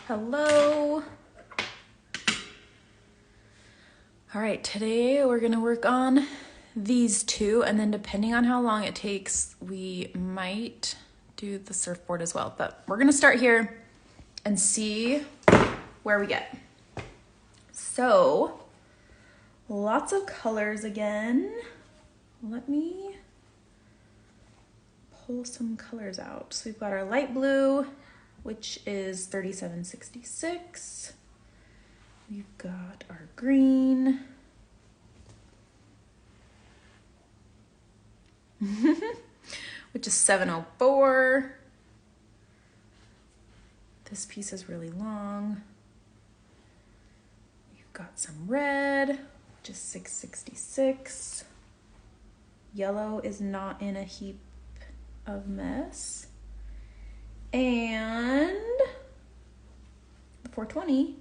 Hello. All right, today we're gonna work on these two, and then depending on how long it takes, we might do the surfboard as well. But we're gonna start here and see where we get. So, lots of colors again. Let me pull some colors out. So we've got our light blue, which is 3766. We've got our green. Which is 704. This piece is really long. We've got some red, which is 666. Yellow is not in a heap of mess. And the 420.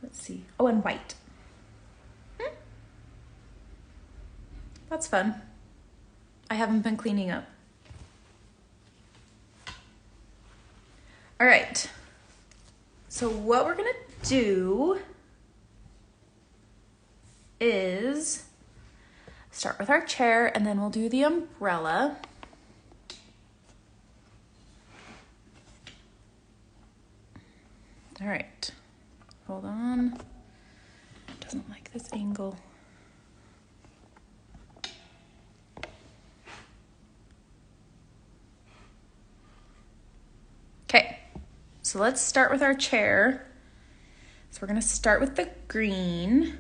Let's see. Oh, and white. That's fun. I haven't been cleaning up. All right. So what we're gonna do is start with our chair, and then we'll do the umbrella. All right. Hold on. Doesn't like this angle. Okay, so let's start with our chair. So we're gonna start with the green.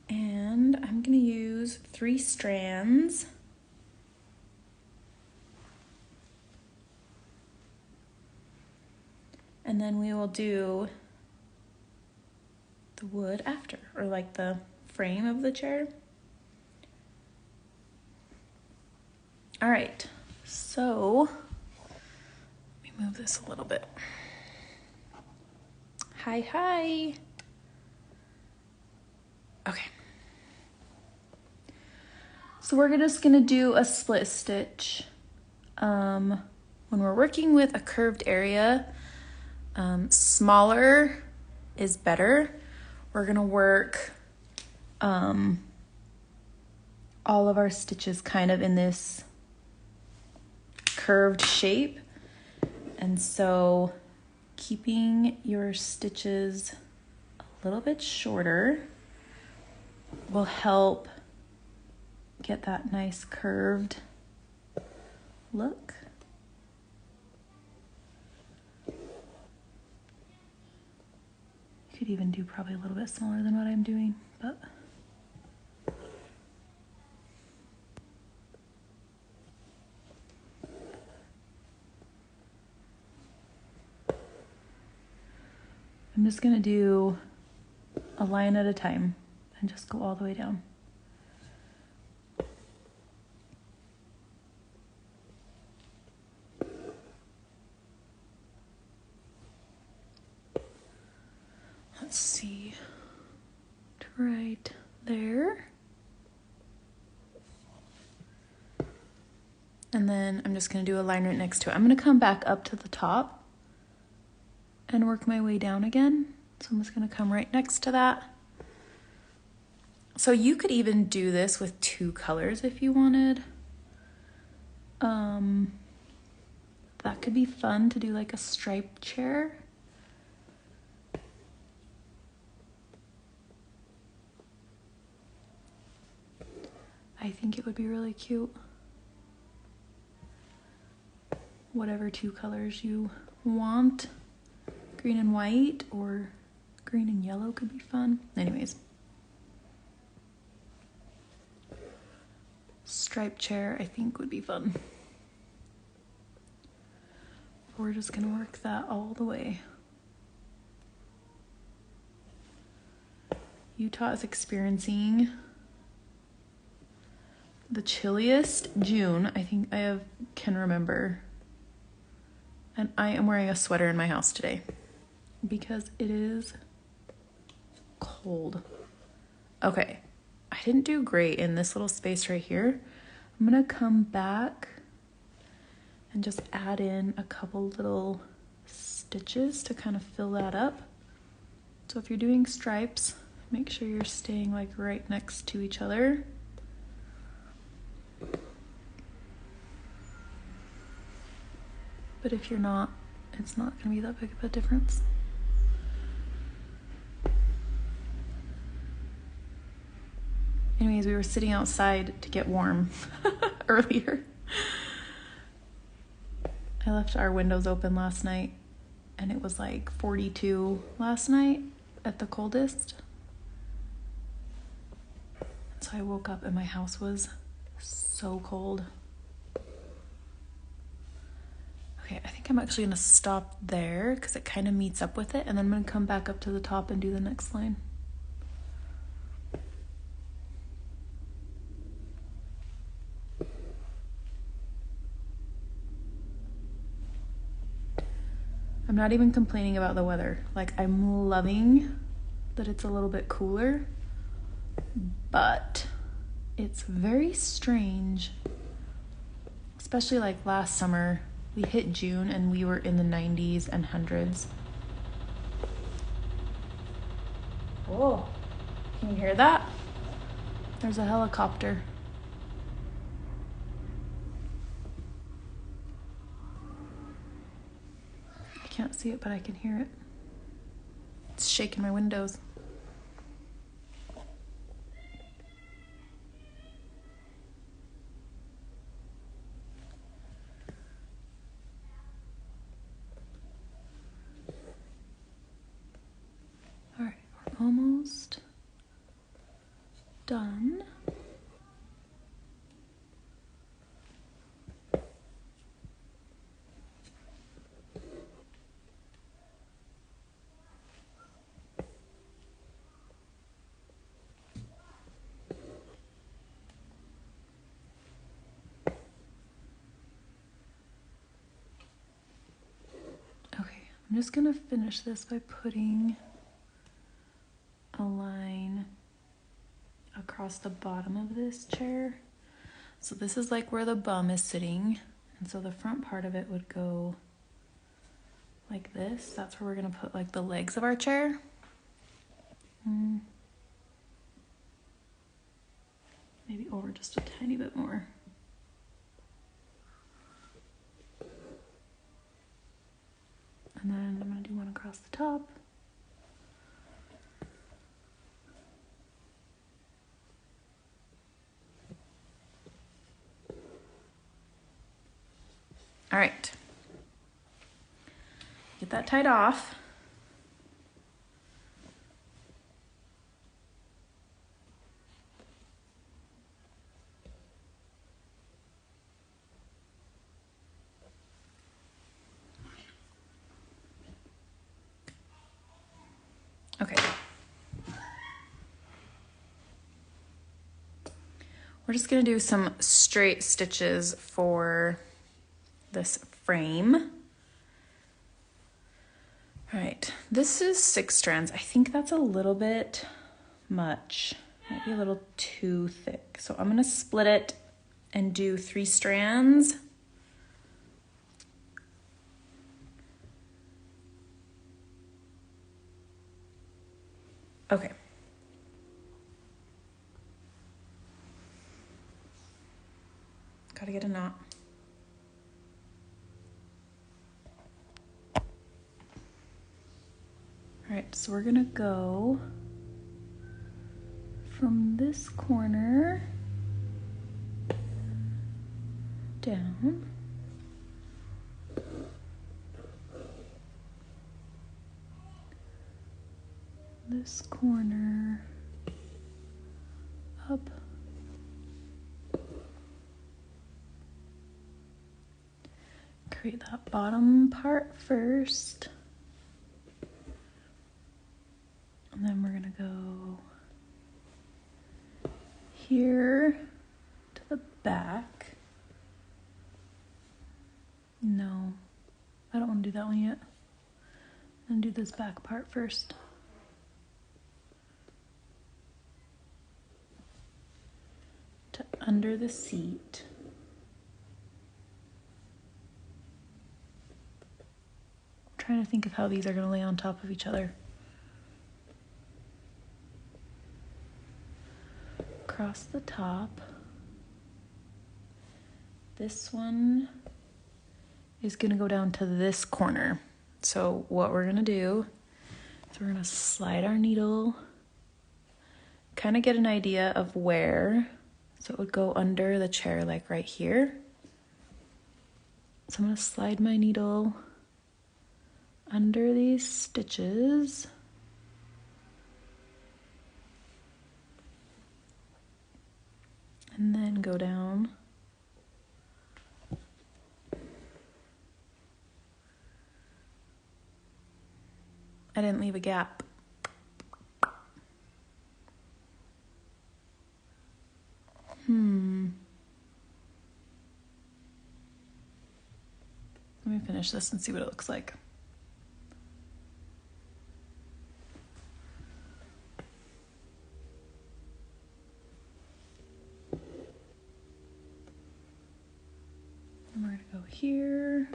And I'm gonna use 3 strands. And then we will do the wood after, or like the frame of the chair. All right, so let me move this a little bit. Hi. Okay. So we're just gonna do a split stitch. When we're working with a curved area, smaller is better. We're gonna work all of our stitches kind of in this curved shape. And so keeping your stitches a little bit shorter will help get that nice curved look. You could even do probably a little bit smaller than what I'm doing, but I'm just gonna do a line at a time and just go all the way down. Let's see, right there. And then I'm just gonna do a line right next to it. I'm gonna come back up to the top and work my way down again. So I'm just gonna come right next to that. So you could even do this with 2 colors if you wanted. That could be fun to do like a striped chair. I think it would be really cute. Whatever 2 colors you want. Green and white or green and yellow could be fun. Anyways. Striped chair I think would be fun. We're just gonna work that all the way. Utah is experiencing the chilliest June I think I can remember. And I am wearing a sweater in my house today because it is cold. Okay, I didn't do great in this little space right here. I'm gonna come back and just add in a couple little stitches to kind of fill that up. So if you're doing stripes, make sure you're staying like right next to each other. But if you're not, it's not going to be that big of a difference. Anyways, we were sitting outside to get warm earlier. I left our windows open last night and it was like 42 last night at the coldest. So I woke up and my house was so cold. Okay, I think I'm actually gonna stop there because it kind of meets up with it, and then I'm gonna come back up to the top and do the next line. I'm not even complaining about the weather. Like, I'm loving that it's a little bit cooler, but it's very strange, especially like last summer. We hit June and we were in the 90s and hundreds. Whoa, can you hear that? There's a helicopter. I can't see it, but I can hear it. It's shaking my windows. All right, we're almost done. I'm just gonna finish this by putting a line across the bottom of this chair. So this is like where the bum is sitting, and so the front part of it would go like this. That's where we're gonna put like the legs of our chair. Maybe over just a tiny bit more. And then I'm gonna do one across the top. All right. Get that tied off. Okay. We're just gonna do some straight stitches for this frame. All right, this is 6 strands. I think that's a little bit much, might be a little too thick. So I'm gonna split it and do 3 strands. Okay. Gotta get a knot. All right, so we're gonna go from this corner down. This corner up. Create that bottom part first. And then we're gonna go here to the back. No, I don't want to do that one yet. I'm gonna do this back part first. To under the seat. trying to think of how these are gonna lay on top of each other. Across the top. This one is gonna go down to this corner. So what we're gonna do is we're gonna slide our needle, kind of get an idea of where. So it would go under the chair like right here. So I'm gonna slide my needle under these stitches. And then go down. I didn't leave a gap. Let me finish this and see what it looks like. And we're gonna go here.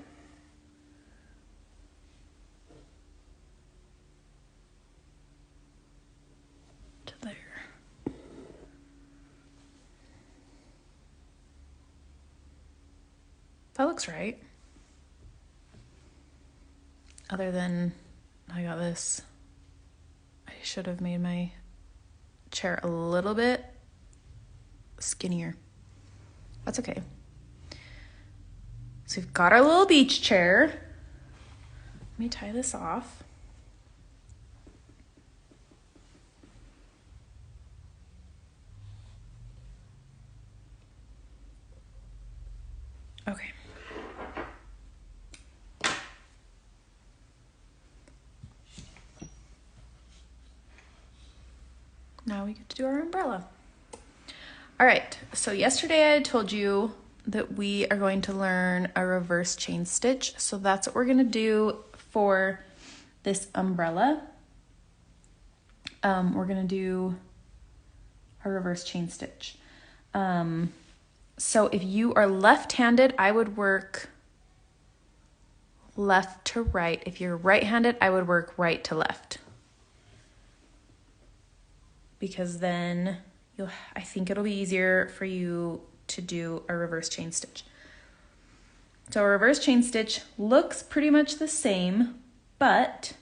To there. That looks right. Other than I got this, I should have made my chair a little bit skinnier. That's okay. So we've got our little beach chair. Let me tie this off. Okay. Now we get to do our umbrella. All right, so yesterday I told you that we are going to learn a reverse chain stitch. So that's what we're gonna do for this umbrella. We're gonna do a reverse chain stitch. So if you are left-handed, I would work left to right. If you're right-handed, I would work right to left. Because then I think it'll be easier for you to do a reverse chain stitch. So a reverse chain stitch looks pretty much the same, but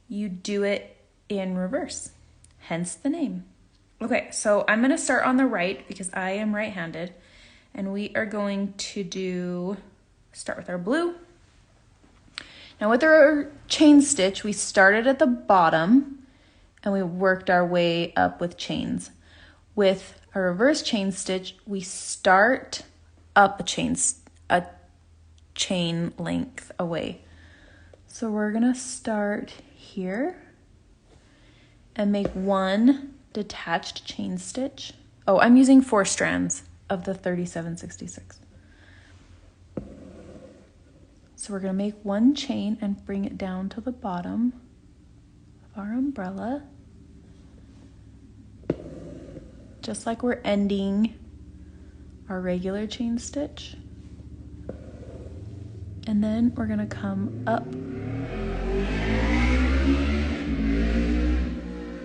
you do it in reverse, hence the name. Okay, so I'm gonna start on the right because I am right-handed, and we are going to start with our blue. Now with our chain stitch, we started at the bottom and we worked our way up with chains. With a reverse chain stitch, we start up a chain length away. So we're gonna start here and make one detached chain stitch. Oh, I'm using 4 strands of the 3766. So we're gonna make one chain and bring it down to the bottom of our umbrella, just like we're ending our regular chain stitch. And then we're gonna come up.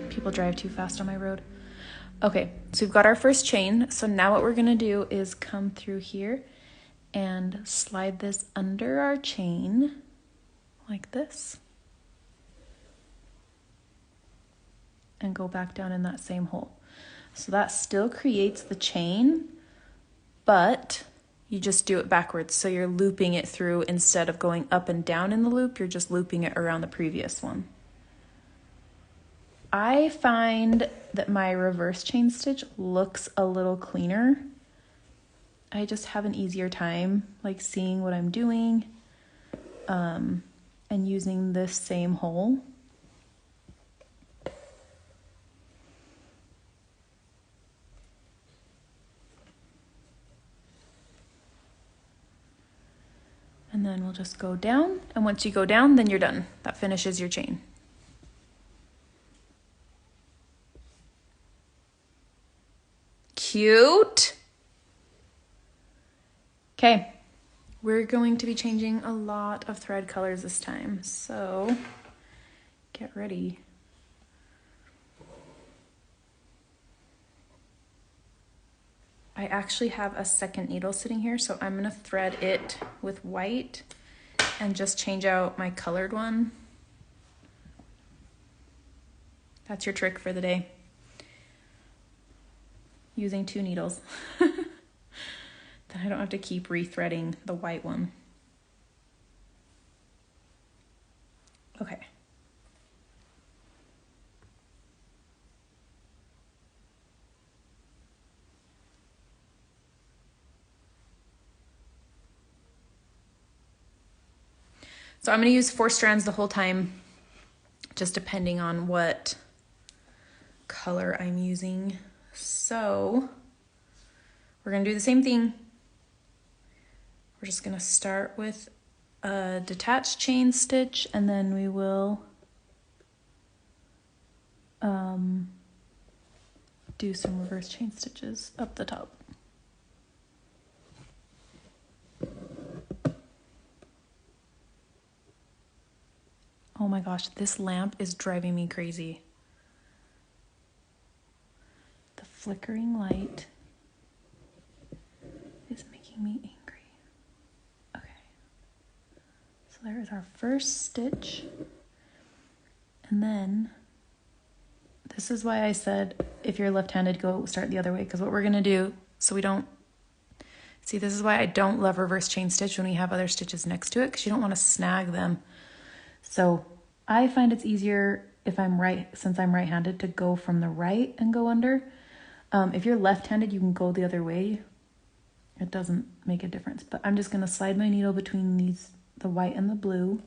People drive too fast on my road. Okay, so we've got our first chain. So now what we're gonna do is come through here and slide this under our chain like this. And go back down in that same hole. So that still creates the chain, but you just do it backwards. So you're looping it through instead of going up and down in the loop, you're just looping it around the previous one. I find that my reverse chain stitch looks a little cleaner. I just have an easier time like seeing what I'm doing and using this same hole. And then we'll just go down, and once you go down, then you're done. That finishes your chain. Cute. Okay, We're going to be changing a lot of thread colors this time, so get ready. I actually have a second needle sitting here, so I'm gonna thread it with white and just change out my colored one. That's your trick for the day. Using 2 needles. Then I don't have to keep rethreading the white one. Okay. So I'm going to use 4 strands the whole time, just depending on what color I'm using. So we're going to do the same thing. We're just going to start with a detached chain stitch, and then we will do some reverse chain stitches up the top. Oh my gosh, this lamp is driving me crazy. The flickering light is making me angry. Okay, so there is our first stitch. And then, this is why I said if you're left-handed, go start the other way, because what we're gonna do, so we don't, see, this is why I don't love reverse chain stitch when we have other stitches next to it, because you don't want to snag them. So I find it's easier if I'm since I'm right-handed, to go from the right and go under. If you're left-handed, you can go the other way. It doesn't make a difference, but I'm just gonna slide my needle between these, the white and the blue.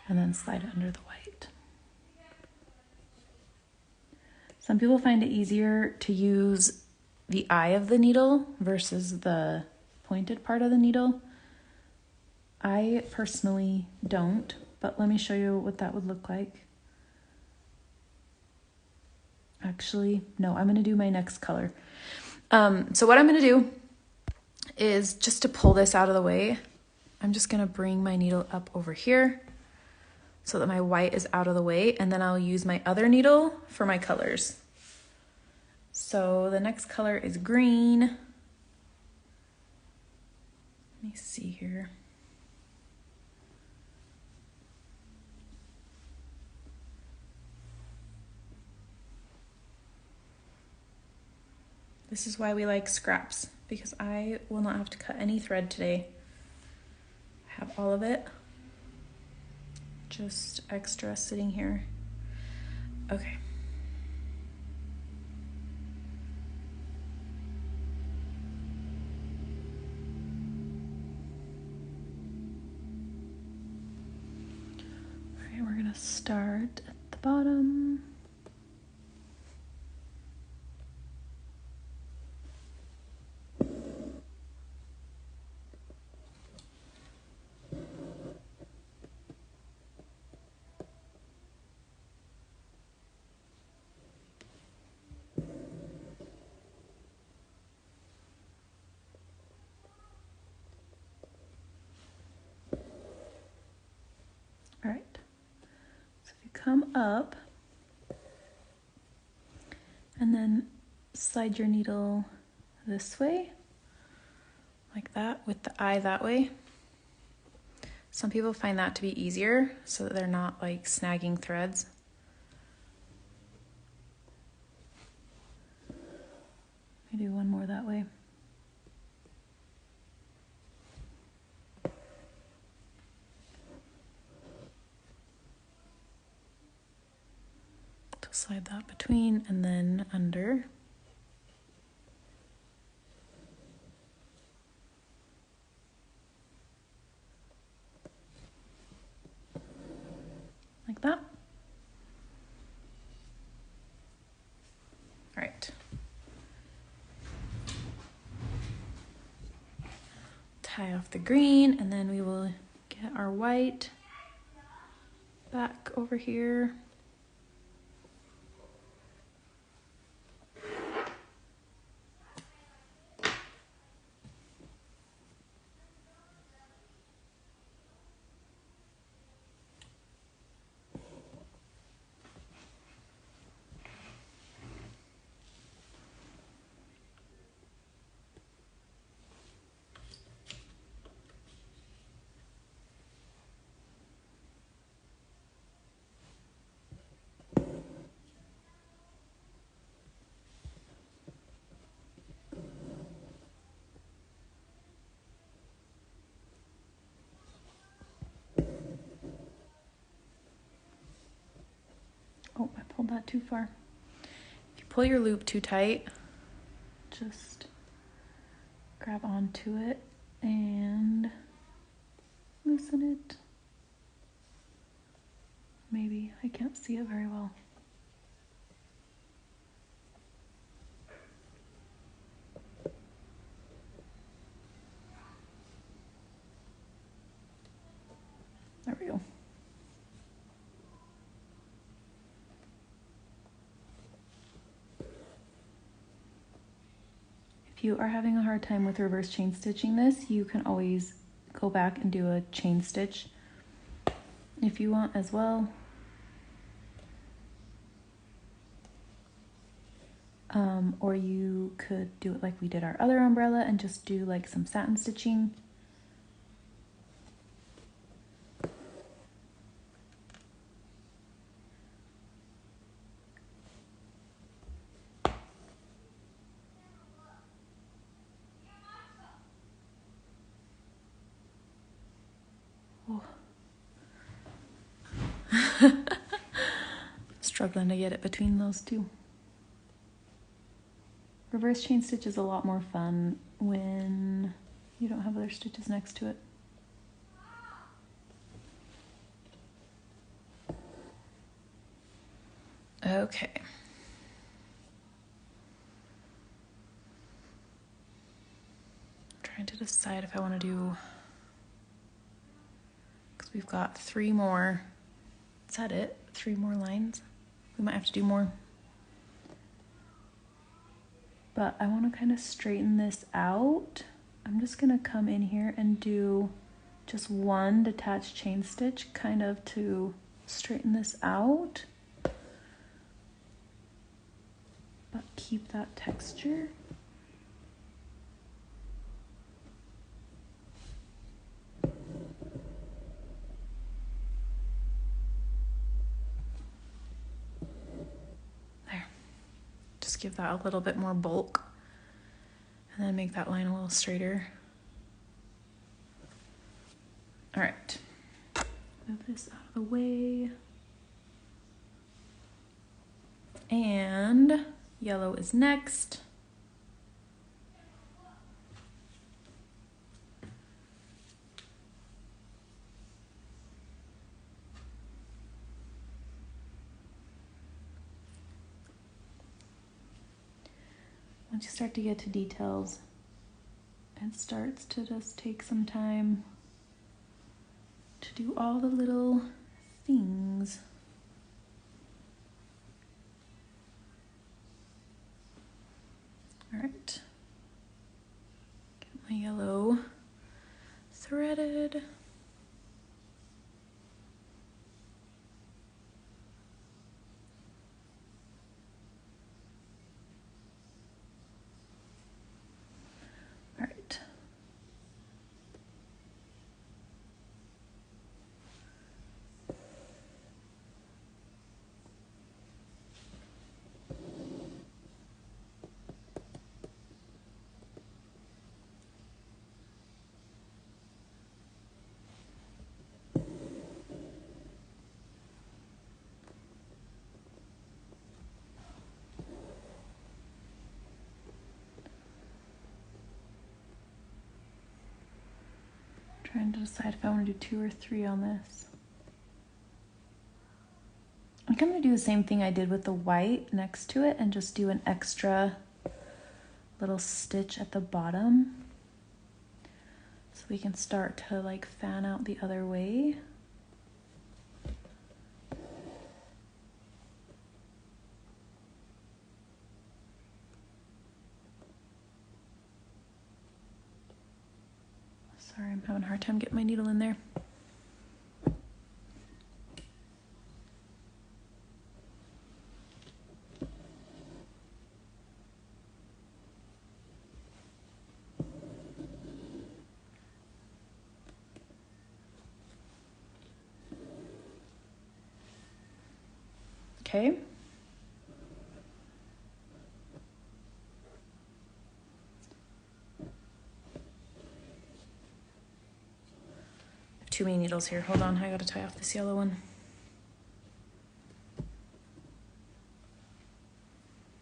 And then slide it under the white. Some people find it easier to use the eye of the needle versus the pointed part of the needle. I personally don't, but let me show you what that would look like. Actually, no, I'm gonna do my next color. So what I'm gonna do is, just to pull this out of the way, I'm just gonna bring my needle up over here so that my white is out of the way, and then I'll use my other needle for my colors. So the next color is green. Let me see here. This is why we like scraps, because I will not have to cut any thread today. I have all of it. Just extra sitting here. Okay. All right, we're gonna start at the bottom. All right, so if you come up and then slide your needle this way, like that, with the eye that way. Some people find that to be easier so that they're not like snagging threads. Let me do one more that way. Slide that between and then under. Like that. All right. Tie off the green, and then we will Get our white back over here. Oh, I pulled that too far. If you pull your loop too tight, just grab onto it and loosen it. Maybe, I can't see it very well. There we go. If you are having a hard time with reverse chain stitching this, you can always go back and do a chain stitch if you want as well. Or you could do it like we did our other umbrella and just do like some satin stitching. Oh. Struggling to get it between those two. Reverse chain stitch is a lot more fun when you don't have other stitches next to it. Okay. Trying to decide if I want to do, because we've got 3 more. Is that it? 3 more lines? We might have to do more. But I want to kind of straighten this out. I'm just going to come in here and do just 1 detached chain stitch kind of to straighten this out. But keep that texture. Just give that a little bit more bulk and then make that line a little straighter. All right, move this out of the way. And yellow is next. Once you start to get to details, it starts to just take some time to do all the little things. All right, get my yellow threaded. All right. Trying to decide if I want to do 2 or 3 on this. I think I'm going to do the same thing I did with the white next to it and just do an extra little stitch at the bottom. So So we can start to like fan out the other way. Sorry, I'm having a hard time getting my needle in there. Okay. Too many needles here. Hold on, I gotta tie off this yellow one.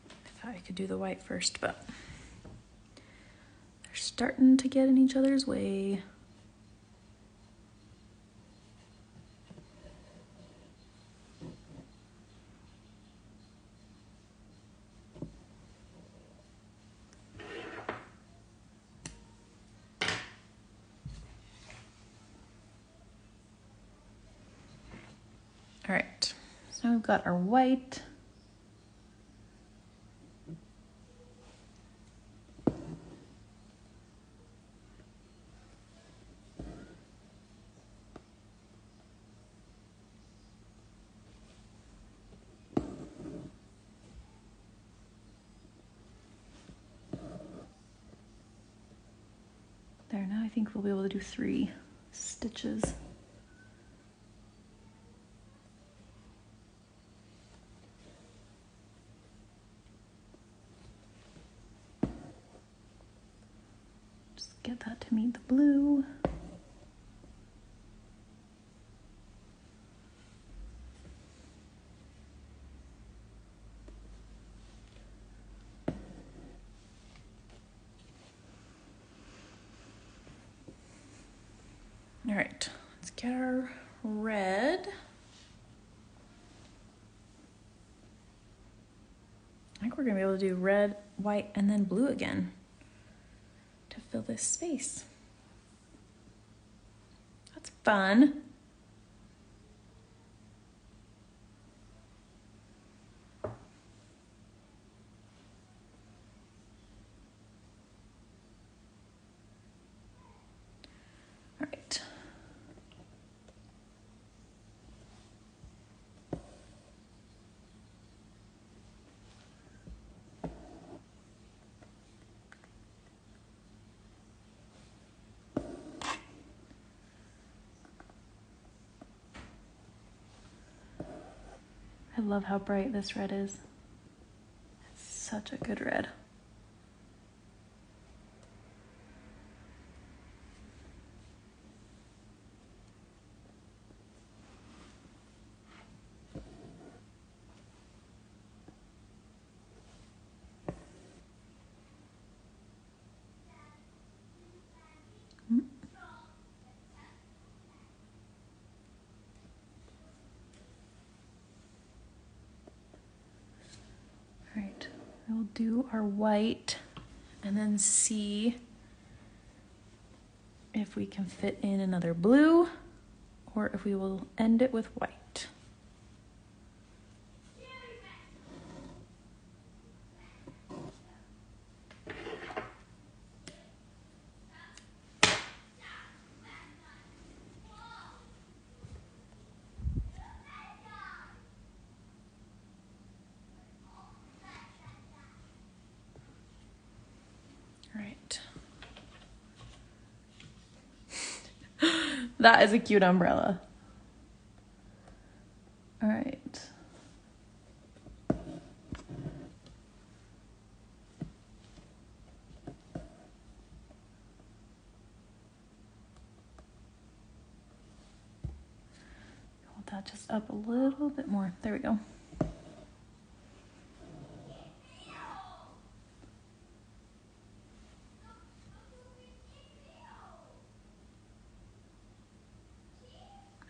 I thought I could do the white first, but they're starting to get in each other's way. All right, so now we've got our white. There, now I think we'll be able to do 3 stitches. Just get that to meet the blue. All right, let's get our red. I think we're gonna be able to do red, white, and then blue again to fill this space. That's fun. All right. I love how bright this red is. It's such a good red. All right, we'll do our white and then see if we can fit in another blue or if we will end it with white. All right. That is a cute umbrella. All right. Hold that just up a little bit more. There we go.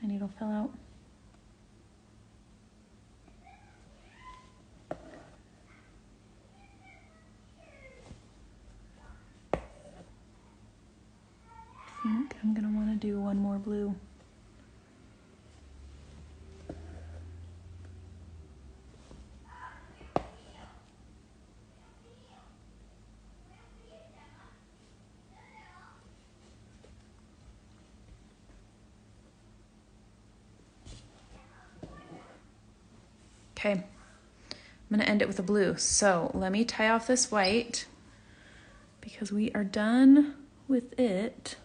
My needle fell out. I think. blue. Okay, I'm gonna end it with a blue. So let me tie off this white because we are done with it.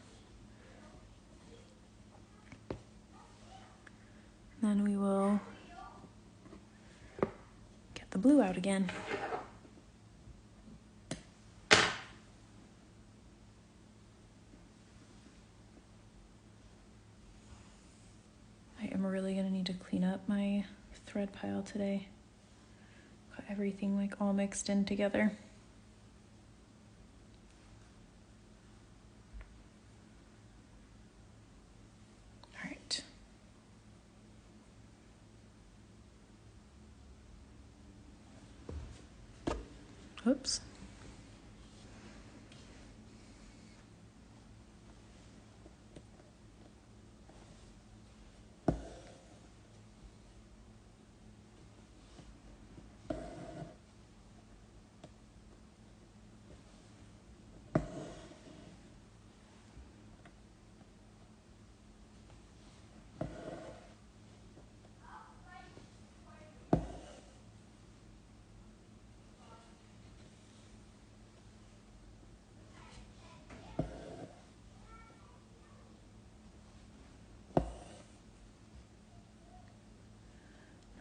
Then we will get the blue out again. I am really gonna need to clean up my thread pile today. Got everything like all mixed in together. All right. Oops.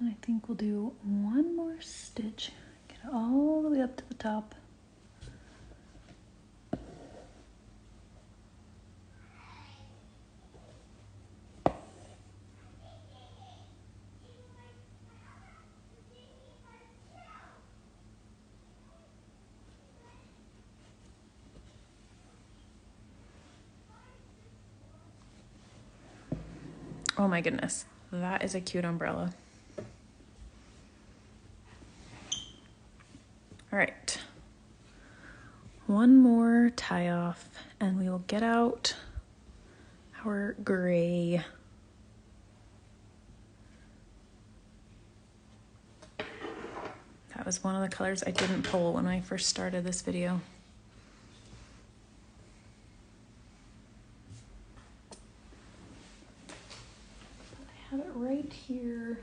And I think we'll do one more stitch, get it all the way up to the top. Oh my goodness, that is a cute umbrella. All right, one more tie off and we will get out our gray. That was one of the colors I didn't pull when I first started this video. I have it right here.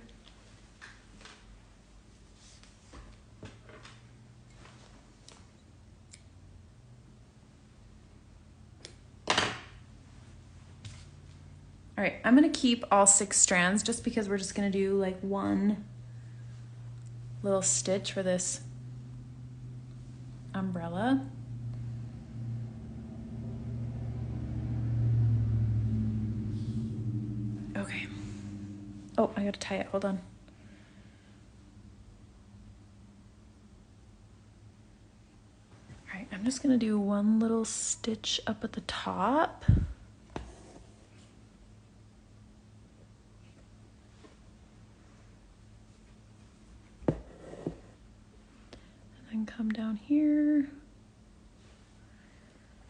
All right, I'm gonna keep all 6 strands just because we're just gonna do like one little stitch for this umbrella. Okay. Oh, I gotta tie it, hold on. All right, I'm just gonna do one little stitch up at the top. And come down here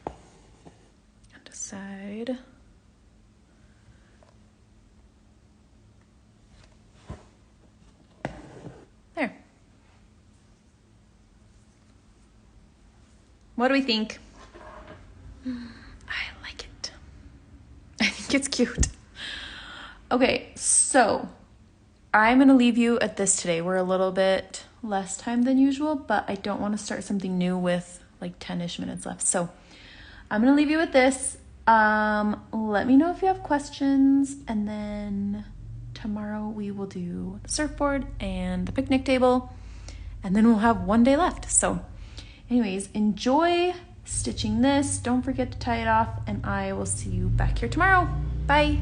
and decide. There. What do we think? I like it. I think it's cute. Okay, so I'm gonna leave you at this today. We're a little bit less time than usual, but I don't want to start something new with like 10-ish minutes left. So I'm gonna leave you with this. Let me know if you have questions, and then tomorrow we will do the surfboard and the picnic table, and then we'll have one day left. So anyways, enjoy stitching this. Don't forget to tie it off, and I will see you back here tomorrow. Bye.